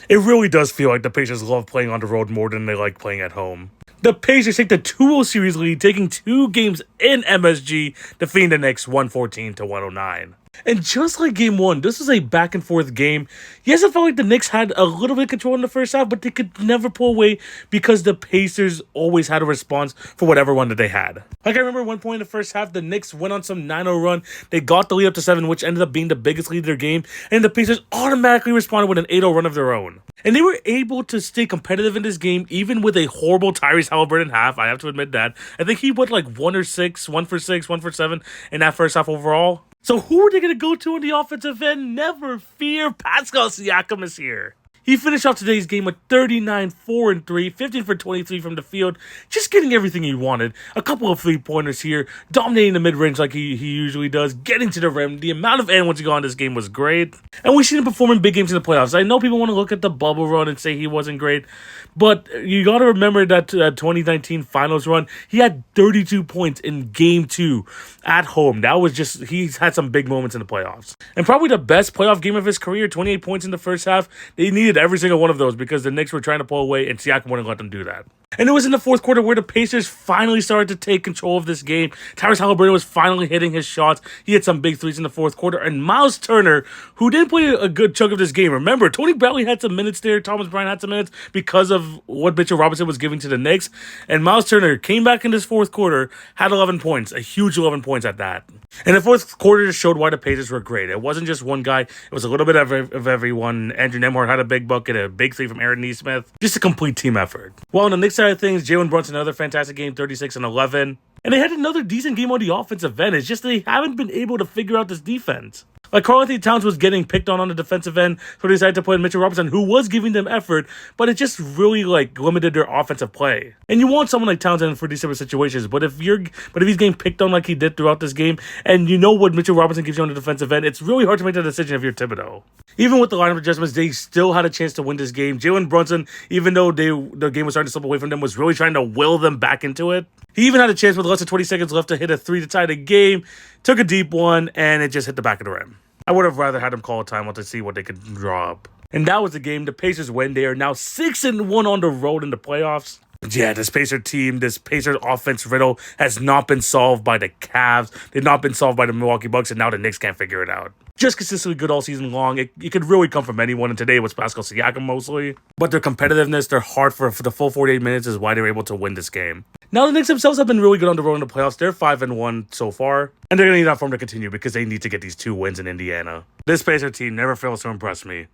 It really does feel like the Pacers love playing on the road more than they like playing at home. The Pacers take the 2-0 series lead, taking 2 games in MSG, defeating the Knicks 114 to 109. And just like game 1, this was a back and forth game. Yes, it felt like the Knicks had a little bit of control in the first half, but they could never pull away because the Pacers always had a response for whatever one that they had. Like I remember one point in the first half, the Knicks went on some 9-0 run. They got the lead up to 7, which ended up being the biggest lead of their game. And the Pacers automatically responded with an 8-0 run of their own. And they were able to stay competitive in this game, even with a horrible Tyrese Halliburton half. I have to admit that. I think he went like 1 for 6, 1 for 7 in that first half overall. So who are they going to go to on the offensive end? Never fear, Pascal Siakam is here. He finished off today's game with 39, 4 and 3, 15 for 23 from the field, just getting everything he wanted. A couple of 3-pointers here, dominating the mid-range like he usually does, getting to the rim. The amount of and once he got in this game was great. And we've seen him perform in big games in the playoffs. I know people want to look at the bubble run and say he wasn't great, but you got to remember that 2019 finals run, he had 32 points in game 2 at home. That was just, he's had some big moments in the playoffs. And probably the best playoff game of his career, 28 points in the first half. They needed every single one of those because the Knicks were trying to pull away and Siakam wouldn't let them do that. And it was in the fourth quarter where the Pacers finally started to take control of this game. Tyrese Halliburton was finally hitting his shots. He hit some big threes in the fourth quarter. And Miles Turner, who didn't play a good chunk of this game. Remember, Tony Bradley had some minutes there. Thomas Bryant had some minutes because of what Mitchell Robinson was giving to the Knicks. And Miles Turner came back in this fourth quarter, had 11 points, a huge 11 points at that. And the fourth quarter just showed why the Pacers were great. It wasn't just one guy. It was a little bit of everyone. Andrew Nembhard had a big bucket, a big three from Aaron Nesmith. Just a complete team effort. Well, on the Knicks side of things, Jalen Brunson, another fantastic game, 36 and 11. And they had another decent game on the offensive end. It's just they haven't been able to figure out this defense. Like, Karl-Anthony Towns was getting picked on the defensive end, so they decided to put in Mitchell Robinson, who was giving them effort, but it just really, limited their offensive play. And you want someone like Townsend for these type of situations, but if he's getting picked on like he did throughout this game, and you know what Mitchell Robinson gives you on the defensive end, it's really hard to make that decision if you're Thibodeau. Even with the lineup adjustments, they still had a chance to win this game. Jalen Brunson, even though the game was starting to slip away from them, was really trying to will them back into it. He even had a chance with less than 20 seconds left to hit a 3 to tie the game, took a deep one, and it just hit the back of the rim. I would have rather had him call a timeout to see what they could draw up. And that was the game. The Pacers win. They are now 6-1 on the road in the playoffs. Yeah, this Pacer team, this Pacers offense riddle has not been solved by the Cavs. They've not been solved by the Milwaukee Bucks, and now the Knicks can't figure it out. Just consistently good all season long. It could really come from anyone, and today it was Pascal Siakam mostly. But their competitiveness, their heart for the full 48 minutes is why they were able to win this game. Now the Knicks themselves have been really good on the road in the playoffs. They're 5-1 so far, and they're going to need that form to continue because they need to get these 2 wins in Indiana. This Pacer team never fails to impress me.